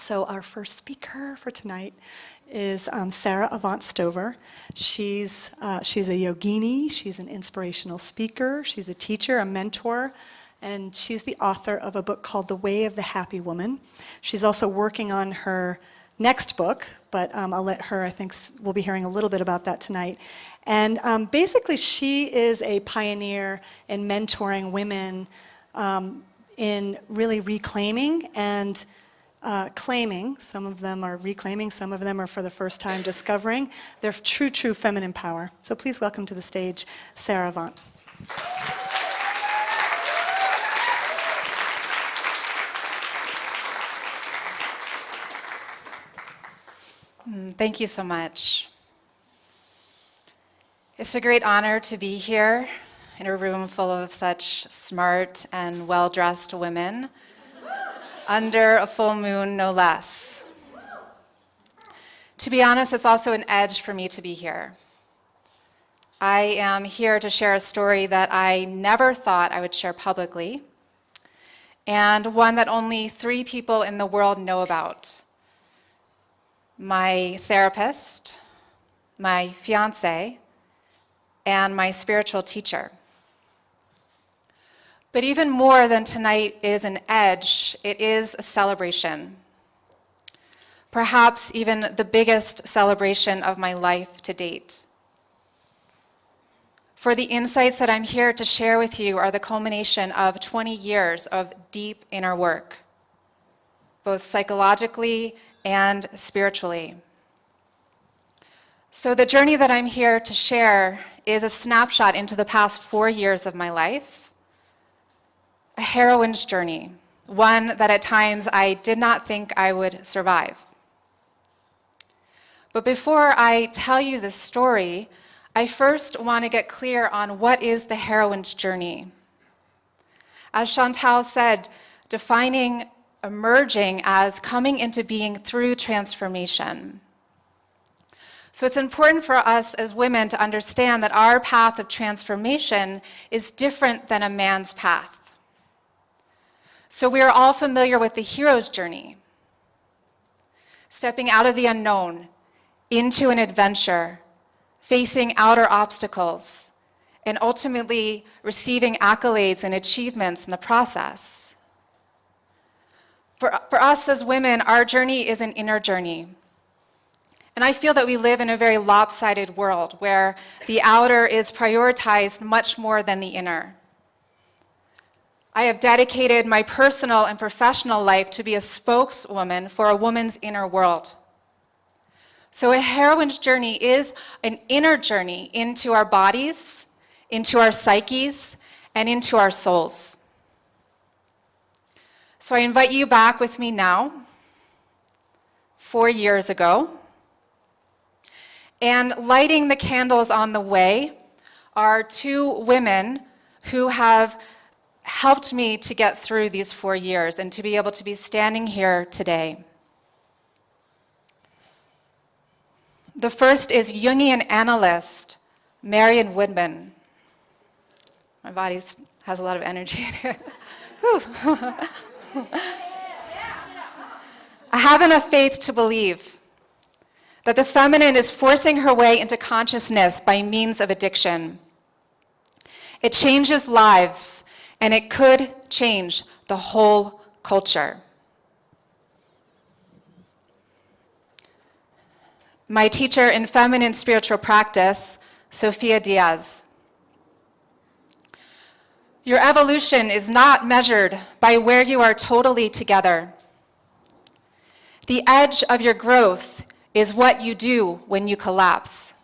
So our first speaker for tonight is Sara Avant Stover. She's a yogini, she's an inspirational speaker, she's a teacher, a mentor, and she's the author of a book called The Way of the Happy Woman. She's also working on her next book, but I'll let her, I think we'll be hearing a little bit about that tonight. And basically she is a pioneer in mentoring women in really reclaiming and claiming. Some of them are reclaiming, some of them are for the first time discovering their true feminine power. So please welcome to the stage Sara Avant. Thank you so much. It's a great honor to be here in a room full of such smart and well-dressed women, under a full moon, no less. To be honest, it's also an edge for me to be here. I am here to share a story that I never thought I would share publicly, and one that only 3 people in the world know about. My therapist, my fiance, and my spiritual teacher. But even more than tonight is an edge, it is a celebration. Perhaps even the biggest celebration of my life to date. For the insights that I'm here to share with you are the culmination of 20 years of deep inner work, both psychologically and spiritually. So the journey that I'm here to share is a snapshot into the past 4 years of my life, a heroine's journey, one that at times I did not think I would survive. But before I tell you this story, I first want to get clear on what is the heroine's journey. As Chantal said, defining emerging as coming into being through transformation. So it's important for us as women to understand that our path of transformation is different than a man's path. So we are all familiar with the hero's journey, stepping out of the unknown into an adventure, facing outer obstacles, and ultimately receiving accolades and achievements in the process. For us as women, our journey is an inner journey. And I feel that we live in a very lopsided world where the outer is prioritized much more than the inner. I have dedicated my personal and professional life to be a spokeswoman for a woman's inner world. So a heroine's journey is an inner journey into our bodies, into our psyches, and into our souls. So I invite you back with me now, 4 years ago. And lighting the candles on the way are 2 women who have helped me to get through these 4 years and to be able to be standing here today. The first is Jungian analyst, Marion Woodman. My body has a lot of energy in it. I have enough faith to believe that the feminine is forcing her way into consciousness by means of addiction. It changes lives, and it could change the whole culture. My teacher in feminine spiritual practice, Sophia Diaz. Your evolution is not measured by where you are totally together. The edge of your growth is what you do when you collapse.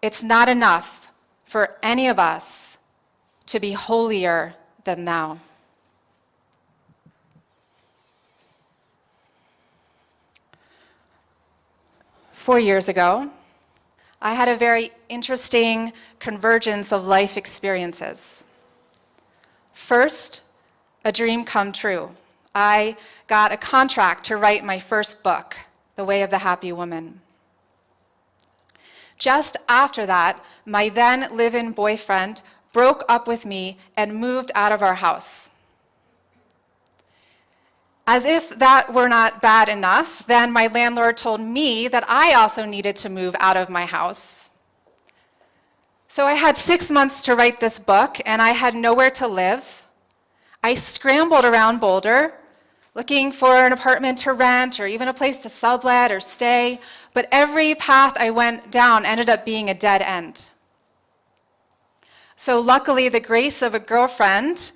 It's not enough for any of us to be holier than thou. Four years ago, I had a very interesting convergence of life experiences. First, a dream come true. I got a contract to write my first book, The Way of the Happy Woman. Just after that, my then live-in boyfriend broke up with me and moved out of our house. As if that were not bad enough, then my landlord told me that I also needed to move out of my house. So I had 6 months to write this book, and I had nowhere to live. I scrambled around Boulder, looking for an apartment to rent or even a place to sublet or stay, but every path I went down ended up being a dead end. So luckily, the grace of a girlfriend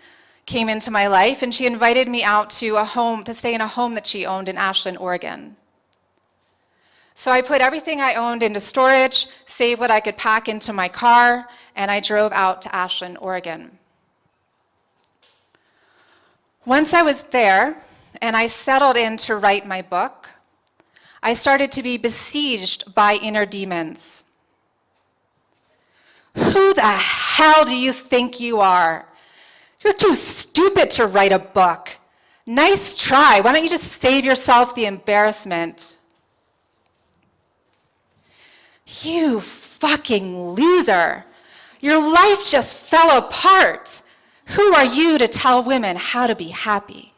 came into my life, and she invited me out to stay in a home that she owned in Ashland, Oregon. So I put everything I owned into storage, saved what I could pack into my car, and I drove out to Ashland, Oregon. Once I was there, and I settled in to write my book, I started to be besieged by inner demons. Who the hell do you think you are? You're too stupid to write a book. Nice try. Why don't you just save yourself the embarrassment? You fucking loser. Your life just fell apart. Who are you to tell women how to be happy?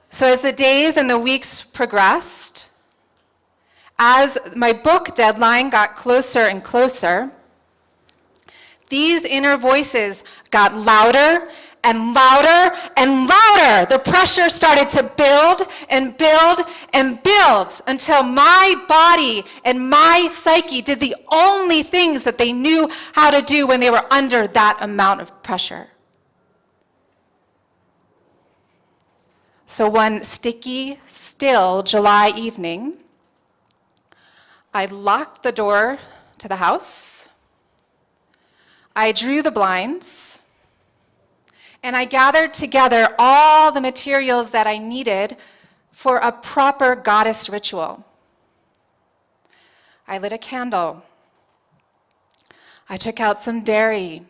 So as the days and the weeks progressed, as my book deadline got closer and closer, these inner voices got louder and louder and louder. The pressure started to build and build and build until my body and my psyche did the only things that they knew how to do when they were under that amount of pressure. So one sticky, still July evening, I locked the door to the house. I drew the blinds, and I gathered together all the materials that I needed for a proper goddess ritual. I lit a candle. I took out some dairy,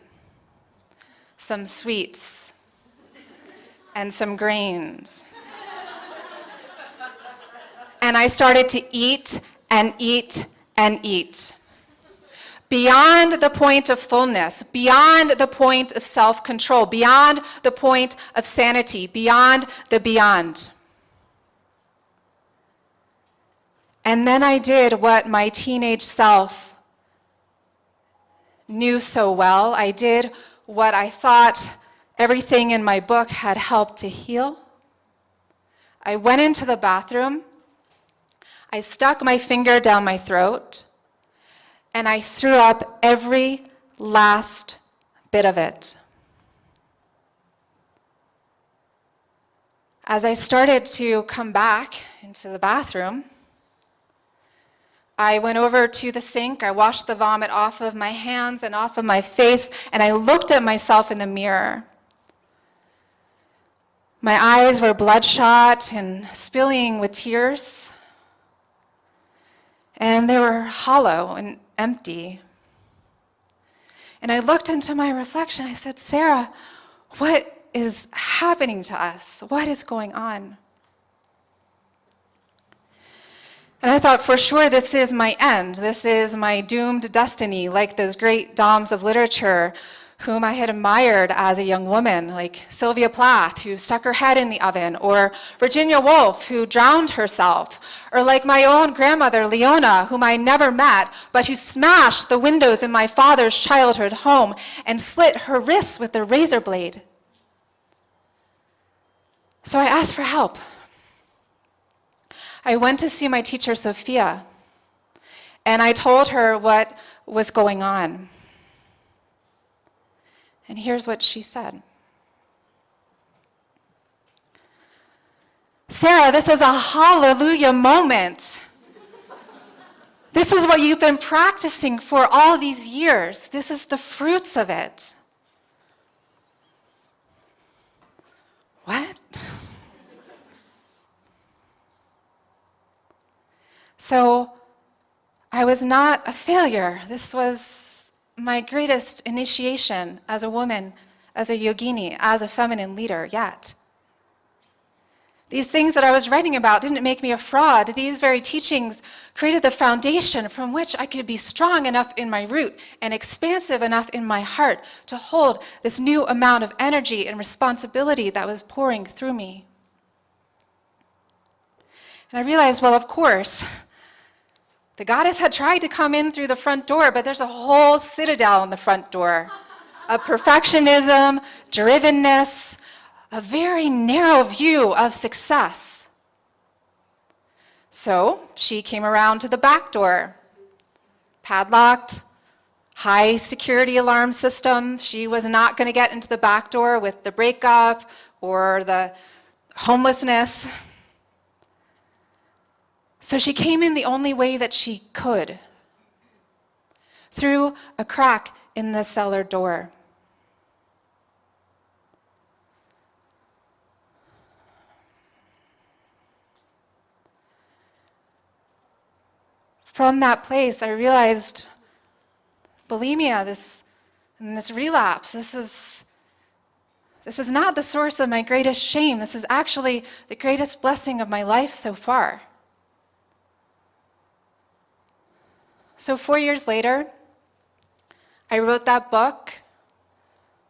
some sweets, and some grains. And I started to eat and eat and eat. Beyond the point of fullness, beyond the point of self-control, beyond the point of sanity, beyond the beyond. And then I did what my teenage self knew so well. I did what I thought everything in my book had helped to heal. I went into the bathroom, I stuck my finger down my throat, and I threw up every last bit of it. As I started to come back into the bathroom, I went over to the sink, I washed the vomit off of my hands and off of my face, and I looked at myself in the mirror. My eyes were bloodshot and spilling with tears, and they were hollow and empty. And I looked into my reflection. I said, Sarah, what is happening to us? What is going on? And I thought, for sure, this is my end. This is my doomed destiny, like those great dames of literature whom I had admired as a young woman, like Sylvia Plath, who stuck her head in the oven, or Virginia Woolf, who drowned herself, or like my own grandmother, Leona, whom I never met, but who smashed the windows in my father's childhood home and slit her wrists with a razor blade. So I asked for help. I went to see my teacher, Sophia, and I told her what was going on. And here's what she said. Sarah, this is a hallelujah moment. This is what you've been practicing for all these years. This is the fruits of it. What? So I was not a failure. This was my greatest initiation as a woman, as a yogini, as a feminine leader yet. These things that I was writing about didn't make me a fraud. These very teachings created the foundation from which I could be strong enough in my root and expansive enough in my heart to hold this new amount of energy and responsibility that was pouring through me. And I realized, well, of course, the goddess had tried to come in through the front door, but there's a whole citadel in the front door of perfectionism, drivenness, a very narrow view of success. So she came around to the back door, padlocked, high security alarm system. She was not going to get into the back door with the breakup or the homelessness. So she came in the only way that she could, through a crack in the cellar door. From that place, I realized bulimia, this relapse, this is not the source of my greatest shame. This is actually the greatest blessing of my life so far. So 4 years later, I wrote that book.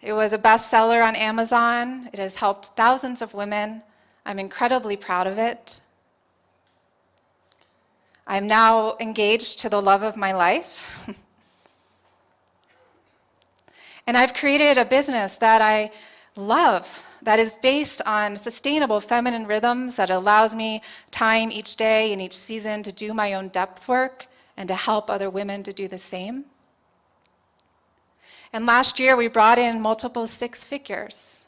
It was a bestseller on Amazon. It has helped thousands of women. I'm incredibly proud of it. I'm now engaged to the love of my life. And I've created a business that I love, that is based on sustainable feminine rhythms, that allows me time each day and each season to do my own depth work and to help other women to do the same. And last year we brought in multiple six figures.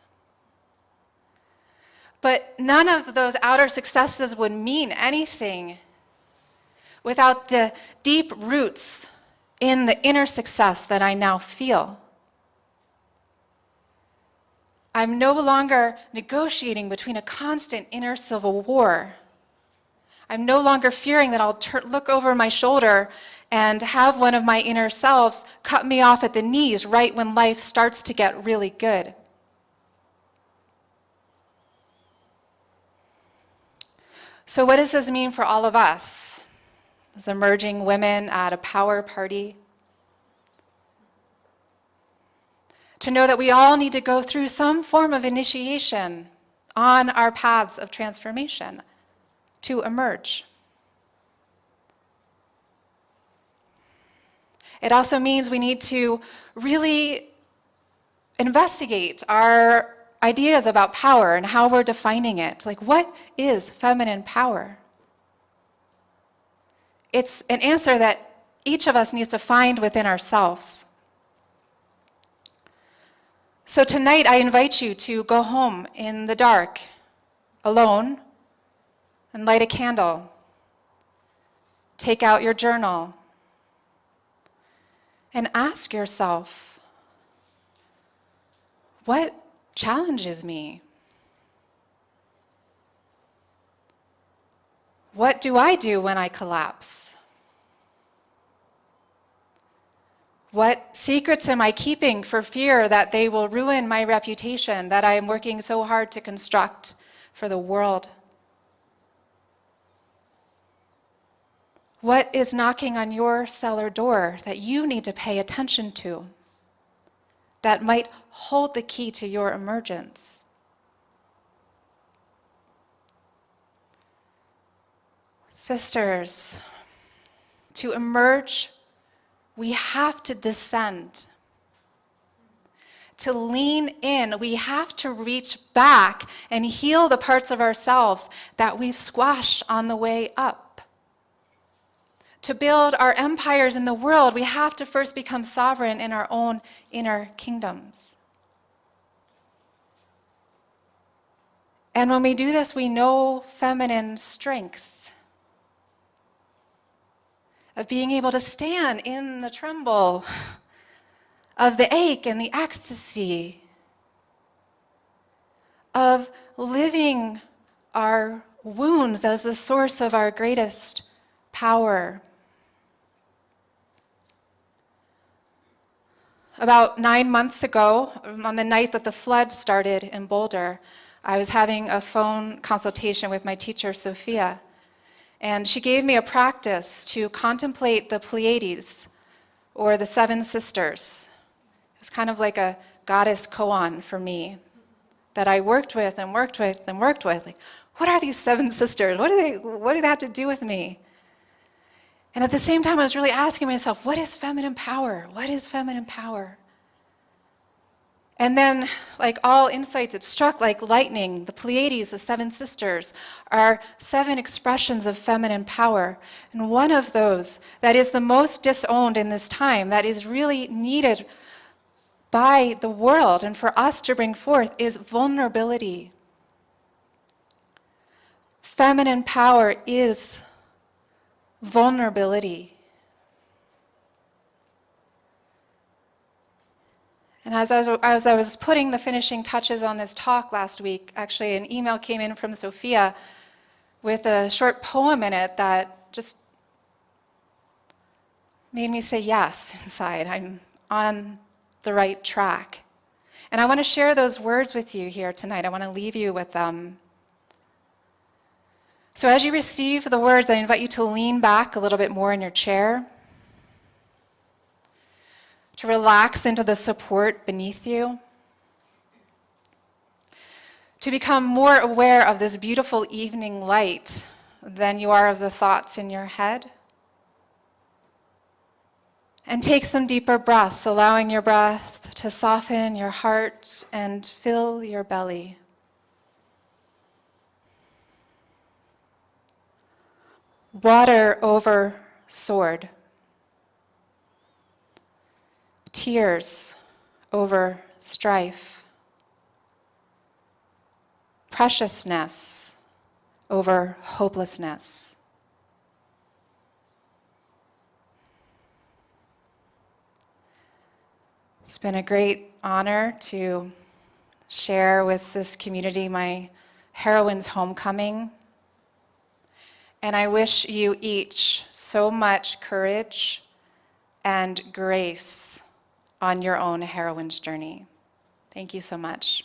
But none of those outer successes would mean anything without the deep roots in the inner success that I now feel. I'm no longer negotiating between a constant inner civil war. I'm no longer fearing that I'll look over my shoulder and have one of my inner selves cut me off at the knees right when life starts to get really good. So what does this mean for all of us as emerging women at a power party? To know that we all need to go through some form of initiation on our paths of transformation to emerge. It also means we need to really investigate our ideas about power and how we're defining it. Like, what is feminine power? It's an answer that each of us needs to find within ourselves. So tonight I invite you to go home in the dark, alone, and light a candle. Take out your journal and ask yourself, what challenges me? What do I do when I collapse? What secrets am I keeping for fear that they will ruin my reputation that I am working so hard to construct for the world? What is knocking on your cellar door that you need to pay attention to that might hold the key to your emergence? Sisters, to emerge, we have to descend. To lean in, we have to reach back and heal the parts of ourselves that we've squashed on the way up. To build our empires in the world, we have to first become sovereign in our own inner kingdoms. And when we do this, we know feminine strength of being able to stand in the tremble of the ache and the ecstasy of living our wounds as the source of our greatest power. About 9 months ago, on the night that the flood started in Boulder, I was having a phone consultation with my teacher, Sophia, and she gave me a practice to contemplate the Pleiades, or the seven sisters. It was kind of like a goddess koan for me that I worked with and worked with and worked with. Like, what are these seven sisters? What do they have to do with me? And at the same time, I was really asking myself, what is feminine power? What is feminine power? And then, like all insights, it struck like lightning. The Pleiades, the seven sisters, are seven expressions of feminine power. And one of those that is the most disowned in this time, that is really needed by the world and for us to bring forth, is vulnerability. Feminine power is vulnerability. And as I was putting the finishing touches on this talk last week, actually an email came in from Sophia with a short poem in it that just made me say yes inside. I'm on the right track. And I want to share those words with you here tonight. I want to leave you with them. So as you receive the words, I invite you to lean back a little bit more in your chair, to relax into the support beneath you, to become more aware of this beautiful evening light than you are of the thoughts in your head. And take some deeper breaths, allowing your breath to soften your heart and fill your belly. Water over sword. Tears over strife. Preciousness over hopelessness. It's been a great honor to share with this community my Heroines homecoming. And I wish you each so much courage and grace on your own heroine's journey. Thank you so much.